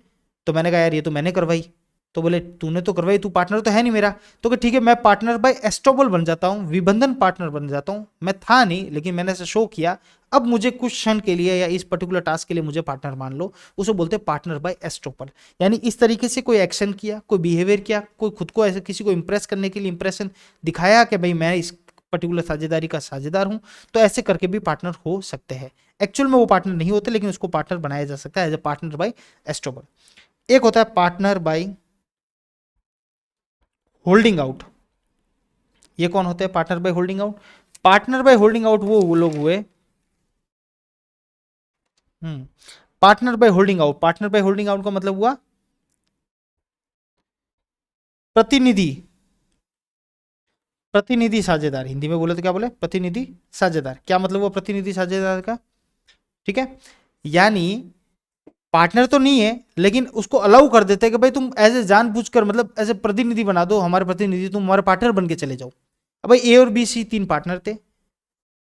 [SPEAKER 1] तो मैंने कहा यार ये तो मैंने करवाई, तो बोले तूने तो करवाई, तू पार्टनर तो है नहीं मेरा, तो कि ठीक है मैं पार्टनर बाय एस्टोबल बन जाता हूँ, विबंधन पार्टनर बन जाता हूँ, मैं था नहीं लेकिन मैंने ऐसा शो किया, अब मुझे कुछ क्षण के लिए या इस पर्टिकुलर टास्क के लिए मुझे पार्टनर मान लो, उसे बोलते हैं पार्टनर बाय एस्टोपल। यानी इस तरीके से कोई एक्शन किया, कोई बिहेवियर किया, कोई खुद को ऐसे किसी को इंप्रेस करने के लिए इंप्रेशन दिखाया कि भाई मैं इस पर्टिकुलर साझेदारी का साझेदार हूं, तो ऐसे करके भी पार्टनर हो सकते हैं। एक्चुअल में वो पार्टनर नहीं होते, लेकिन उसको पार्टनर बनाया जा सकता है as a partner by estoppel. एक होता है पार्टनर बाय होल्डिंग आउट। ये कौन होते हैं partner by holding out, partner by holding out वो लोग हुए, partner by holding out, partner by holding out का मतलब हुआ प्रतिनिधि, प्रतिनिधि साझेदार, हिंदी में बोले तो क्या बोले, प्रतिनिधि साझेदार। क्या मतलब हुआ प्रतिनिधि साझेदार का, ठीक है, यानी पार्टनर तो नहीं है, लेकिन उसको अलाउ कर देते हैं कि भाई तुम एज ए जानबूझकर, मतलब एज ए प्रतिनिधि बना दो, हमारे प्रतिनिधि, तुम हमारे पार्टनर बन के चले जाओ। अब भाई A और B C तीन पार्टनर थे,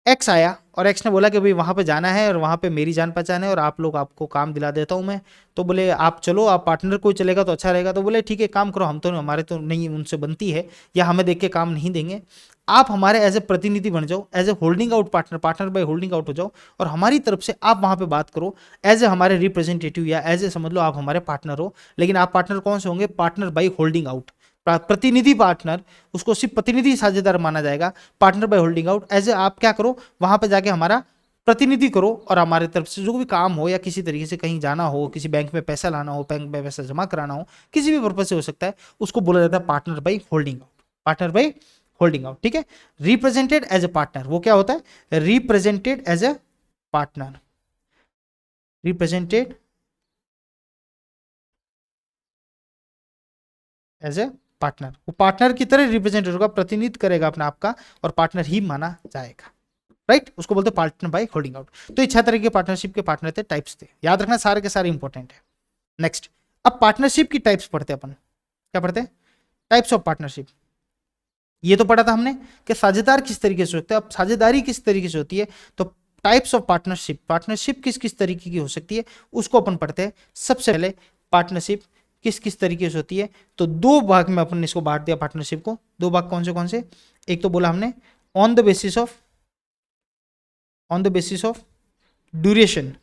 [SPEAKER 1] एक्स आया और एक्स ने बोला कि भाई वहाँ पे जाना है और वहाँ पे मेरी जान पहचान है और आप लोग, आपको काम दिला देता हूँ मैं, तो बोले आप चलो, आप पार्टनर कोई चलेगा तो अच्छा रहेगा, तो बोले ठीक है काम करो, हम तो हमारे तो नहीं उनसे बनती है, या हमें देख के काम नहीं देंगे, आप हमारे एज ए प्रतिनिधि बन जाओ, as a holding out partner, partner by holding out हो जाओ, और हमारी तरफ से आप वहाँ पे बात करो एज ए हमारे रिप्रेजेंटेटिव, या एज ए समझ लो आप हमारे पार्टनर हो। लेकिन आप पार्टनर कौन से होंगे, पार्टनर बाय होल्डिंग आउट, प्रतिनिधि पार्टनर, उसको सिर्फ प्रतिनिधि साझेदार माना जाएगा। Partner by holding out, as a आप क्या करो, वहां पे जाके हमारा प्रतिनिधि करो, और हमारे तरफ से जो भी काम हो, या किसी तरीके से कहीं जाना हो, किसी बैंक में पैसा लाना हो, बैंक में पैसा जमा कराना हो, किसी भी पर्पज से हो सकता है, उसको बोला जाता है partner by holding out, partner by holding out, ठीक है। रिप्रेजेंटेड एज ए पार्टनर, वो क्या होता है, represented as a partner, represented as a partner, वो पार्टनर की तरह रिप्रेजेंट होगा, प्रतिनिधित्व करेगा अपने आप का और पार्टनर ही माना जाएगा, राइट। उसको बोलते हैं पार्टनर बाय होल्डिंग आउट। तो ये 6 तरह के पार्टनरशिप के पार्टनर थे, टाइप्स थे, याद रखना सारे के सारे इंपॉर्टेंट है। नेक्स्ट, अब पार्टनरशिप की टाइप्स पढ़ते हैं अपन। क्या पढ़ते हैं? Types of partnership. ये तो पढ़ा था हमने कि साझेदार किस तरीके से होते हैं, अब साझेदारी किस तरीके से होती है। तो टाइप्स ऑफ पार्टनरशिप, पार्टनरशिप किस किस तरीके की हो सकती है उसको अपन पढ़ते हैं। सबसे पहले पार्टनरशिप किस किस तरीके से होती है, तो दो भाग में अपन इसको बांट दिया पार्टनरशिप को। दो भाग कौन से? एक तो बोला हमने on the basis of duration.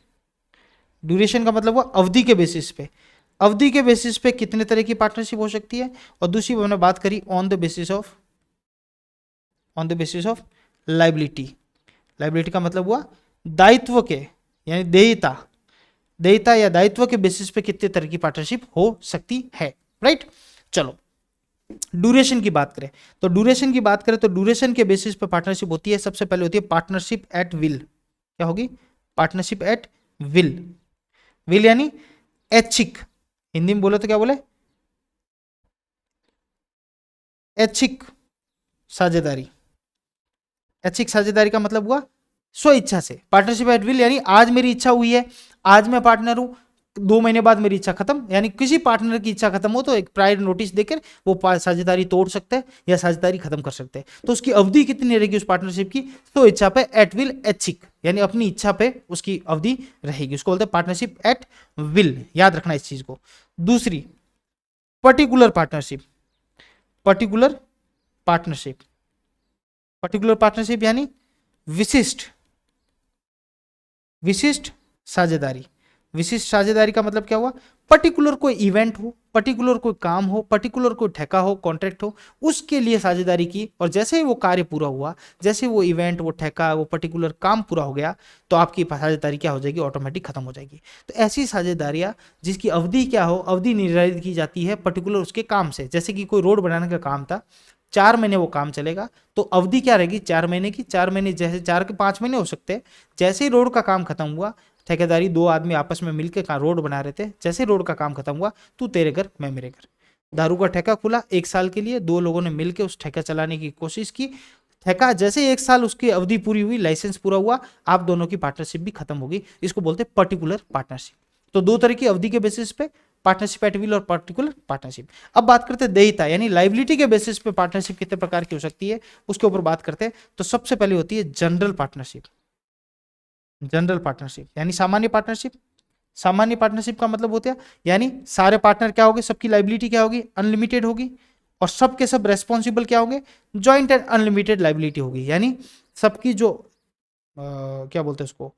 [SPEAKER 1] Duration का मतलब हुआ अवधि के बेसिस पे, अवधि के बेसिस पे कितने तरह की पार्टनरशिप हो सकती है। और दूसरी हमने बात करी on the basis of liability. Liability का मतलब हुआ दायित्व के, यानी देयता या दायित्व के बेसिस पे कितने तरह की पार्टनरशिप हो सकती है, राइट। चलो ड्यूरेशन की बात करें, तो ड्यूरेशन के बेसिस पे पार्टनरशिप होती है। सबसे पहले होती है पार्टनरशिप एट विल। क्या होगी? Partnership at will. विल यानी ऐच्छिक, हिंदी में बोले तो क्या बोले? ऐच्छिक साझेदारी। ऐच्छिक साझेदारी का मतलब हुआ स्व इच्छा से। पार्टनरशिप एट विल यानी आज मेरी इच्छा हुई है, आज मैं पार्टनर हूं, 2 महीने बाद मेरी इच्छा खत्म, यानी किसी पार्टनर की इच्छा खत्म हो तो एक प्रायर नोटिस देकर वो साझेदारी तोड़ सकते हैं या साझेदारी खत्म कर सकते हैं। तो उसकी अवधि कितनी रहेगी उस पार्टनरशिप की? तो इच्छा पे, एट विल, ऐच्छिक, यानी अपनी इच्छा पे उसकी अवधि रहेगी, उसको बोलते हैं पार्टनरशिप एट विल। याद रखना इस चीज को। दूसरी पर्टिकुलर पार्टनरशिप। पर्टिकुलर पार्टनरशिप यानी विशिष्ट साझेदारी। विशिष्ट साझेदारी का मतलब क्या हुआ? पर्टिकुलर कोई इवेंट हो, पर्टिकुलर कोई काम हो, पर्टिकुलर कोई ठेका हो, कॉन्ट्रैक्ट हो, उसके लिए साझेदारी की, और जैसे ही वो कार्य पूरा हुआ, जैसे वो इवेंट, वो ठेका, वो पर्टिकुलर काम पूरा हो गया, तो आपकी साझेदारी क्या हो जाएगी? ऑटोमेटिक खत्म हो जाएगी। तो ऐसी साझेदारियां जिसकी अवधि क्या हो, अवधि निर्धारित की जाती है पर्टिकुलर उसके काम से। जैसे कि कोई रोड बनाने का काम था, 4 महीने वो काम चलेगा, तो अवधि क्या रहेगी? 4 महीने की। 4 महीने जैसे 4 के 5 महीने हो सकते हैं। जैसे ही रोड का काम खत्म हुआ, ठेकेदारी 2 आदमी आपस में मिलकर रोड बना रहे थे, जैसे रोड का काम खत्म हुआ, तू तेरे घर मैं मेरे घर, दारू का ठेका खुला 1 साल के लिए, 2 लोगों ने मिलकर उस ठेका चलाने की कोशिश की। ठेका जैसे 1 साल उसकी अवधि पूरी हुई, लाइसेंस पूरा हुआ, आप दोनों की पार्टनरशिप भी खत्म होगी। इसको बोलते हैं पर्टिकुलर पार्टनरशिप। तो 2 तरह की अवधि के बेसिस पे पार्टनरशिप एट विल और पर्टिकुलर पार्टनरशिप। अब बात करते हैं देयता यानी लाइबिलिटी के बेसिस पे पार्टनरशिप कितने प्रकार की हो सकती है, उसके ऊपर बात करते हैं। तो सबसे पहले होती है जनरल पार्टनरशिप। यानी सामान्य पार्टनरशिप। सामान्य पार्टनरशिप का मतलब होता है यानी सारे पार्टनर क्या होंगे, सबकी लाइबिलिटी क्या होगी? अनलिमिटेड होगी, और सबके सब रेस्पॉन्सिबल क्या होंगे? जॉइंट एंड अनलिमिटेड लाइबिलिटी होगी। यानी सबकी जो क्या बोलते हैं उसको,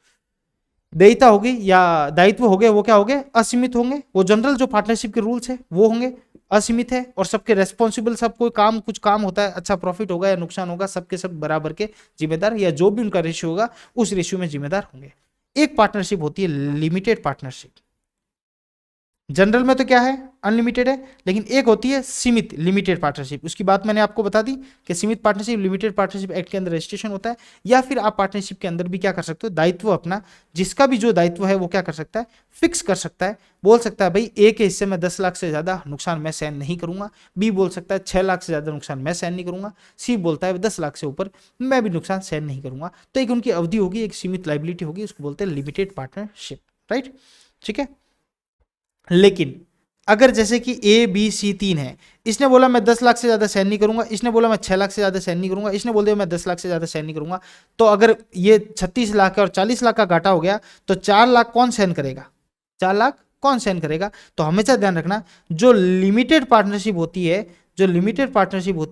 [SPEAKER 1] देयता होगी या दायित्व हो गए, वो क्या हो गए? असीमित होंगे। वो जनरल जो पार्टनरशिप के रूल्स है वो होंगे, असीमित है, और सबके रेस्पॉन्सिबल, सब कोई काम, कुछ काम होता है, अच्छा प्रॉफिट होगा या नुकसान होगा, सबके सब बराबर के जिम्मेदार, या जो भी उनका रेशियो होगा उस रेशियो में जिम्मेदार होंगे। एक पार्टनरशिप होती है लिमिटेड पार्टनरशिप। जनरल में तो क्या है? अनलिमिटेड है, लेकिन एक होती है सीमित लिमिटेड पार्टनरशिप। उसकी बात मैंने आपको बता दी कि सीमित पार्टनरशिप लिमिटेड पार्टनरशिप एक्ट के अंदर रजिस्ट्रेशन होता है, या फिर आप पार्टनरशिप के अंदर भी क्या कर सकते हो? दायित्व अपना, जिसका भी जो दायित्व है वो क्या कर सकता है? फिक्स कर सकता है। बोल सकता है भाई ए के हिस्से में 10 लाख से ज्यादा नुकसान मैं सहन नहीं करूंगा, बी बोल सकता है 6 लाख से ज्यादा नुकसान मैं सहन नहीं करूंगा, सी बोलता है 10 लाख से ऊपर मैं भी नुकसान सहन नहीं करूंगा। तो एक उनकी अवधि होगी, एक सीमित लाइबिलिटी होगी, उसको बोलते हैं लिमिटेड पार्टनरशिप, राइट। ठीक है। लेकिन अगर जैसे कि ए बी सी 3 है, इसने बोला मैं 10 लाख से ज्यादा सहन नहीं करूंगा, इसने बोला मैं 6 लाख से ज्यादा सहन नहीं करूंगा, इसने बोल दिया मैं 10 लाख से ज्यादा सहन नहीं करूंगा, तो अगर ये 36 लाख है और 40 लाख का घाटा हो गया, तो 4 लाख कौन सहन करेगा? 4 लाख कौन सहन करेगा? तो हमेशा ध्यान रखना, जो लिमिटेड पार्टनरशिप होती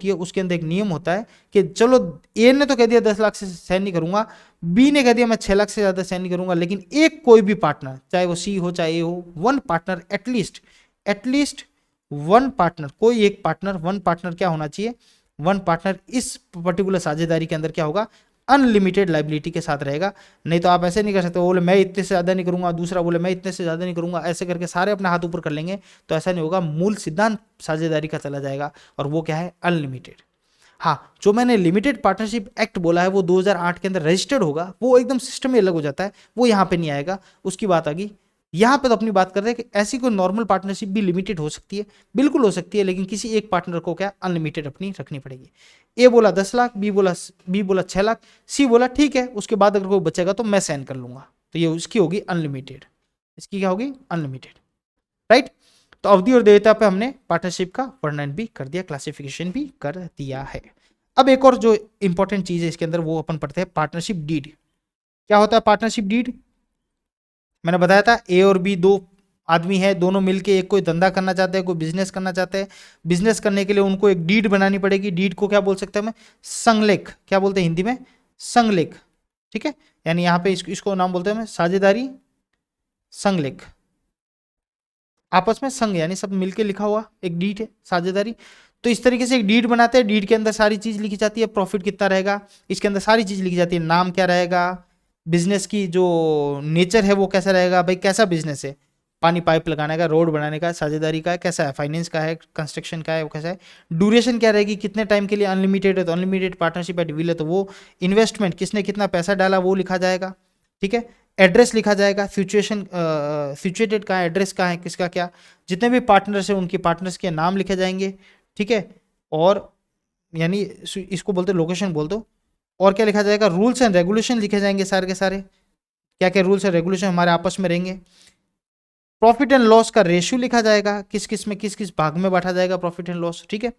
[SPEAKER 1] है उसके अंदर एक नियम होता है कि चलो ए ने तो कह दिया 10 लाख से सहन नहीं करूंगा, बी ने कह दिया मैं 6 लाख से ज्यादा सहन नहीं करूंगा, लेकिन एक कोई भी पार्टनर, चाहे वो सी हो चाहे ए हो, one partner at least one partner, कोई एक पार्टनर, वन पार्टनर क्या होना चाहिए? वन पार्टनर इस पर्टिकुलर साझेदारी के अंदर क्या होगा? अनलिमिटेड लाइबिलिटी के साथ रहेगा। नहीं तो आप ऐसे नहीं कर सकते, बोले मैं इतने से ज्यादा नहीं करूंगा, दूसरा बोले मैं इतने से ज्यादा नहीं करूंगा, ऐसे करके सारे अपना हाथ ऊपर कर लेंगे, तो ऐसा नहीं होगा। मूल सिद्धांत साझेदारी का चला जाएगा, और वो क्या है? अनलिमिटेड। हाँ, जो मैंने लिमिटेड पार्टनरशिप एक्ट बोला है वो 2008 के अंदर रजिस्टर्ड होगा, वो एकदम सिस्टम ही अलग हो जाता है, वो यहाँ पे नहीं आएगा, उसकी बात आ गई यहाँ पे तो अपनी बात कर रहे हैं कि ऐसी कोई नॉर्मल पार्टनरशिप भी लिमिटेड हो सकती है, बिल्कुल हो सकती है, लेकिन किसी एक पार्टनर को क्या अनलिमिटेड अपनी रखनी पड़ेगी। ए बोला 10 लाख, बी बोला 6 लाख, सी बोला ठीक है, उसके बाद अगर कोई बचेगा तो मैं साइन कर लूंगा, तो ये उसकी होगी अनलिमिटेड, इसकी क्या होगी अनलिमिटेड, राइट। तो अवधि और देयता पे हमने पार्टनरशिप का वर्णन भी कर दिया, क्लासिफिकेशन भी कर दिया है। अब एक और जो इंपॉर्टेंट चीज है इसके अंदर वो अपन पढ़ते हैं, पार्टनरशिप डीड। क्या होता है पार्टनरशिप डीड? मैंने बताया था ए और बी दो आदमी है, दोनों मिलके एक कोई धंधा करना चाहते हैं, कोई बिजनेस करना चाहते हैं। बिजनेस करने के लिए उनको एक डीड बनानी पड़ेगी। डीड को क्या बोल सकते हैं मैं? संलेख। क्या बोलते हैं हिंदी में? संलेख। ठीक है, यानी यहाँ पे इसको नाम बोलते हैं मैं साझेदारी संलेख। आपस में संघ यानी सब मिलके लिखा हुआ एक डीड है, साझेदारी। तो इस तरीके से एक डीड बनाते हैं, डीड के अंदर सारी चीज लिखी जाती है, प्रॉफिट कितना रहेगा इसके अंदर सारी चीज लिखी जाती है, नाम क्या रहेगा, बिजनेस की जो नेचर है वो कैसा रहेगा, भाई कैसा बिजनेस है, पानी पाइप लगाने का, रोड बनाने का, साझेदारी का है, कैसा है, फाइनेंस का है, कंस्ट्रक्शन का है, वो कैसा है, ड्यूरेशन क्या रहेगी, कितने टाइम के लिए, अनलिमिटेड है तो अनलिमिटेड, पार्टनरशिप एट विल है तो वो, इन्वेस्टमेंट किसने कितना पैसा डाला वो लिखा जाएगा। ठीक है, एड्रेस लिखा जाएगा, सिचुएशन सिचुएटेड कहाँ है, एड्रेस कहाँ है, किसका क्या, जितने भी पार्टनर्स हैं उनके पार्टनर्स के नाम लिखे जाएंगे। ठीक है, और यानी इसको बोलते लोकेशन बोल दो। और क्या लिखा जाएगा? रूल्स एंड रेगुलेशन लिखे जाएंगे सारे के सारे, क्या क्या रूल्स एंड रेगुलेशन हमारे आपस में रहेंगे। प्रॉफिट एंड लॉस का रेशियो लिखा जाएगा, किस किस में किस किस भाग में बांटा जाएगा प्रॉफिट एंड लॉस। ठीक है,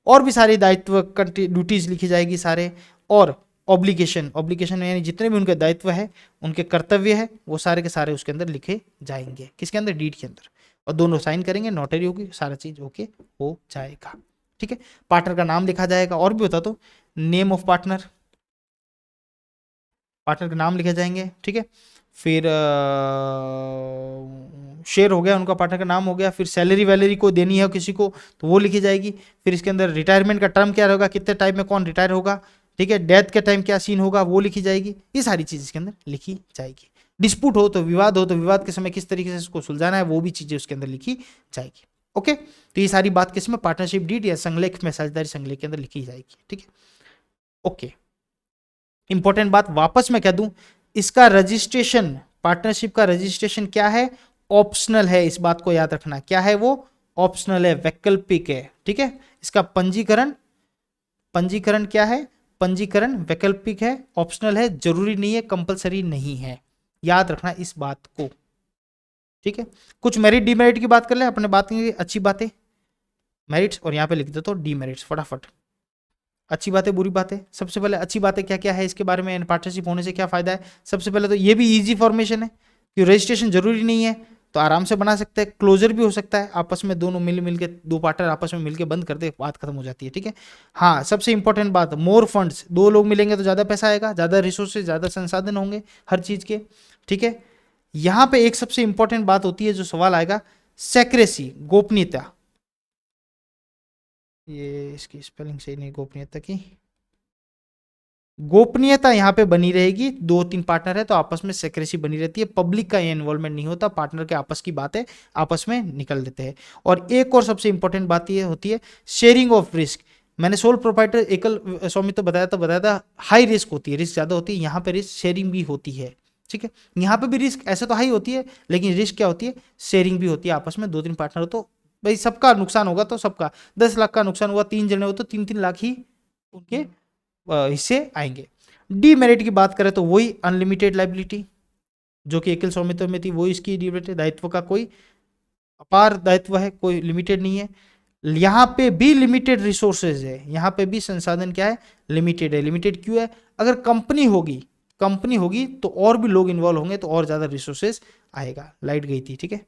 [SPEAKER 1] और भी सारी दायित्व ड्यूटीज लिखी जाएगी सारे, और ऑब्लिगेशन, ऑब्लिगेशन यानी जितने भी उनके दायित्व है, उनके कर्तव्य है, वो सारे के सारे उसके अंदर लिखे जाएंगे। किसके अंदर? डीड के अंदर। और दोनों साइन करेंगे, नोटरी होगी, सारा चीज ओके हो जाएगा। ठीक है, पार्टनर का नाम लिखा जाएगा। और भी बता दो, नेम ऑफ पार्टनर, पार्टनर के नाम लिखे जाएंगे। ठीक है, फिर शेयर हो गया, उनका पार्टनर का नाम हो गया। फिर सैलरी वैलरी को देनी है किसी को तो वो लिखी जाएगी। फिर इसके अंदर रिटायरमेंट का टर्म क्या होगा, कितने टाइम में कौन रिटायर होगा। ठीक है, डेथ के टाइम क्या सीन होगा वो लिखी जाएगी। ये सारी चीज इसके अंदर लिखी जाएगी। डिस्प्यूट हो तो, विवाद हो तो, विवाद के समय किस तरीके से इसको सुलझाना है वो भी चीजें उसके अंदर लिखी जाएगी। ओके, तो ये सारी बात किसमें? पार्टनरशिप डीड या संलेख में, साझेदारी संलेख के अंदर लिखी जाएगी। ठीक है, ओके। इंपॉर्टेंट बात वापस मैं कह दूं, इसका रजिस्ट्रेशन, पार्टनरशिप का रजिस्ट्रेशन क्या है? ऑप्शनल है। इस बात को याद रखना, क्या है वो? ऑप्शनल है, वैकल्पिक है। ठीक है, इसका पंजीकरण, पंजीकरण क्या है? पंजीकरण वैकल्पिक है, ऑप्शनल है, जरूरी नहीं है, कंपलसरी नहीं है। याद रखना इस बात को। ठीक है, कुछ मेरिट डीमेरिट की बात कर ले, अपने बात की अच्छी बातें, मेरिट्स, और यहां पे लिख देता हूं डीमेरिट्स फटाफट। अच्छी बातें बुरी बातें, सबसे पहले अच्छी बातें क्या क्या है इसके बारे में, पार्टनरशिप होने से क्या फायदा है। सबसे पहले तो ये भी इजी फॉर्मेशन है कि रजिस्ट्रेशन जरूरी नहीं है, तो आराम से बना सकते हैं। क्लोजर भी हो सकता है, आपस में दोनों मिल के, दो पार्टनर आपस में मिलकर बंद कर दे, बात खत्म हो जाती है। ठीक है, हाँ सबसे इंपॉर्टेंट बात, मोर फंड्स, दो लोग मिलेंगे तो ज़्यादा पैसा आएगा, ज़्यादा रिसोर्सेज, ज़्यादा संसाधन होंगे हर चीज़ के। ठीक है, यहाँ पे एक सबसे इंपॉर्टेंट बात होती है जो सवाल आएगा, सेक्रेसी, गोपनीयता। ये इसकी स्पेलिंग सही नहीं, गोपनीयता की, गोपनीयता यहां पे बनी रहेगी। दो तीन पार्टनर है तो आपस में सेक्रेसी बनी रहती है, पब्लिक का ये इन्वॉल्वमेंट नहीं होता, पार्टनर के आपस की बातें आपस में निकल देते हैं। और एक और सबसे इंपॉर्टेंट बात ये होती है, शेयरिंग ऑफ रिस्क। मैंने सोल प्रोप्राइटर एकल स्वामित्व बताया था हाई रिस्क होती है, रिस्क ज्यादा होती है, यहाँ पे रिस्क शेयरिंग भी होती है। ठीक है, यहाँ पे भी रिस्क ऐसे तो हाई होती है, लेकिन रिस्क क्या होती है? शेयरिंग भी होती है। आपस में दो तीन पार्टनर हो तो भाई सबका नुकसान होगा, तो सबका 10 लाख का नुकसान हुआ, 3 जने हो तो 3-3 लाख ही उनके हिस्से आएंगे। डीमेरिट की बात करें तो वही अनलिमिटेड लाइबिलिटी जो कि एकल स्वामित्व में थी, वही इसकी डीमेरिट, दायित्व का कोई अपार दायित्व है, कोई लिमिटेड नहीं है। यहाँ पे भी लिमिटेड रिसोर्सेज है, यहाँ पे भी संसाधन क्या है? लिमिटेड है। लिमिटेड क्यों है? अगर कंपनी होगी, कंपनी होगी तो और भी लोग इन्वॉल्व होंगे तो और ज्यादा रिसोर्सेज आएगा। लाइट गई थी, ठीक है।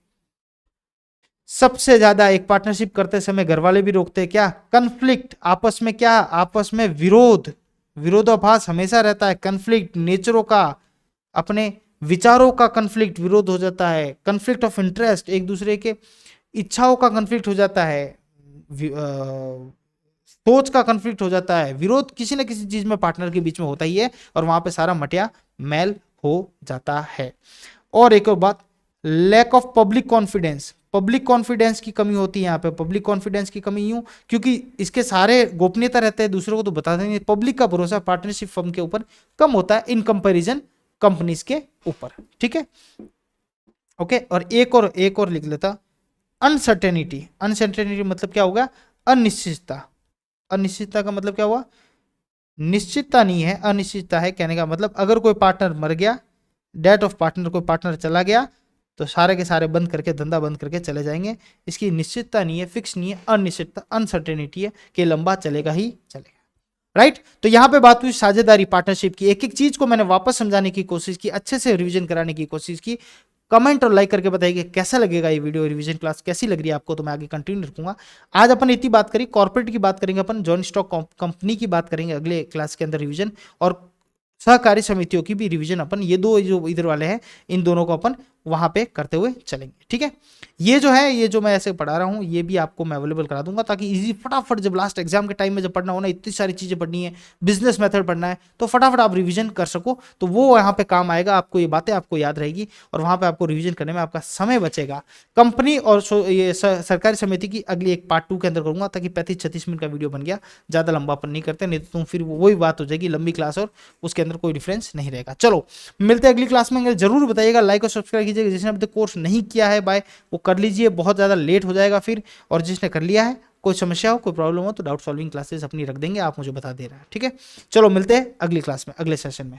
[SPEAKER 1] सबसे ज्यादा एक पार्टनरशिप करते समय घर वाले भी रोकते हैं क्या? कन्फ्लिक्ट, आपस में क्या? आपस में विरोध, विरोधाभास हमेशा रहता है। कन्फ्लिक्ट, नेचरों का, अपने विचारों का कन्फ्लिक्ट, विरोध हो जाता है। कन्फ्लिक्ट ऑफ इंटरेस्ट, एक दूसरे के इच्छाओं का कन्फ्लिक्ट हो जाता है, सोच का कन्फ्लिक्ट हो जाता है। विरोध किसी न किसी चीज में पार्टनर के बीच में होता ही है, और वहां पे सारा मटिया मैल हो जाता है। और एक और बात, lack of public confidence, public confidence की कमी होती है यहाँ पे। पब्लिक कॉन्फिडेंस की कमी यूं क्योंकि इसके सारे गोपनीयता रहते हैं, दूसरों को तो बताते नहीं। पब्लिक का भरोसा पार्टनरशिप फर्म के ऊपर कम होता है इन कंपैरिजन कंपनीज के ऊपर। ठीक है, ओके, और एक और लिख लेता, अनसर्टेनिटी। अनसर्टेनिटी मतलब क्या होगा? अनिश्चितता। अनिश्चितता का मतलब क्या हुआ? निश्चितता नहीं है, अनिश्चितता है। कहने का मतलब अगर कोई पार्टनर मर गया, डेथ ऑफ पार्टनर, कोई पार्टनर चला गया, तो सारे के सारे बंद करके, धंधा बंद करके चले जाएंगे। इसकी निश्चितता नहीं है, फिक्स नहीं है, अनिश्चितता, अनसर्टेनिटी है कि लंबा चलेगा ही चलेगा। राइट तो यहां पे बात हुई साझेदारी, पार्टनरशिप की। एक एक चीज को मैंने वापस समझाने की कोशिश की, अच्छे से रिवीजन कराने की कोशिश की। कमेंट और लाइक करके बताइए कैसा लगेगा ये वीडियो, रिवीजन क्लास कैसी लग रही है आपको, तो मैं आगे कंटिन्यू रखूंगा। आज अपन इतनी बात करी, कॉर्पोरेट की बात करेंगे, अपन जॉइंट स्टॉक कंपनी की बात करेंगे अगले क्लास के अंदर रिवीजन, और सहकारी समितियों की भी रिवीजन अपन, ये दो जो इधर वाले हैं इन दोनों को अपन वहां पे करते हुए चलेंगे। ठीक है, ये जो है, ये जो मैं ऐसे पढ़ा रहा हूँ, ये भी आपको मैं अवेलेबल करा दूंगा, ताकि इजी फटाफट जब लास्ट एग्जाम के टाइम में जब पढ़ना हो ना, इतनी सारी चीजें पढ़नी है, बिजनेस मेथड पढ़ना है, तो फटाफट आप रिवीजन कर सको, तो वो यहाँ पे काम आएगा आपको, ये बातें आपको याद रहेगी, और वहां पे आपको रिवीजन करने में आपका समय बचेगा। कंपनी और ये सरकारी समिति की अगली एक पार्ट 2 के अंदर करूंगा, ताकि 35-36 मिनट का वीडियो बन गया, ज्यादा लंबा अपन नहीं करते, नहीं तो तुम फिर वही बात हो जाएगी लंबी क्लास और उसके अंदर कोई डिफरेंस नहीं रहेगा। चलो मिलते हैं अगली क्लास में। जरूर बताइएगा, लाइक और सब्सक्राइब कीजिएगा। जिसने अभी तक कोर्स नहीं किया है बाय, वो कर लीजिए, बहुत ज़्यादा लेट हो जाएगा फिर। और जिसने कर लिया है, कोई समस्या हो, कोई प्रॉब्लम हो, तो डाउट सॉल्विंग क्लासेस अपनी रख देंगे, आप मुझे बता दे रहा है। ठीक है, चलो मिलते हैं अगली क्लास में, अगले सेशन में।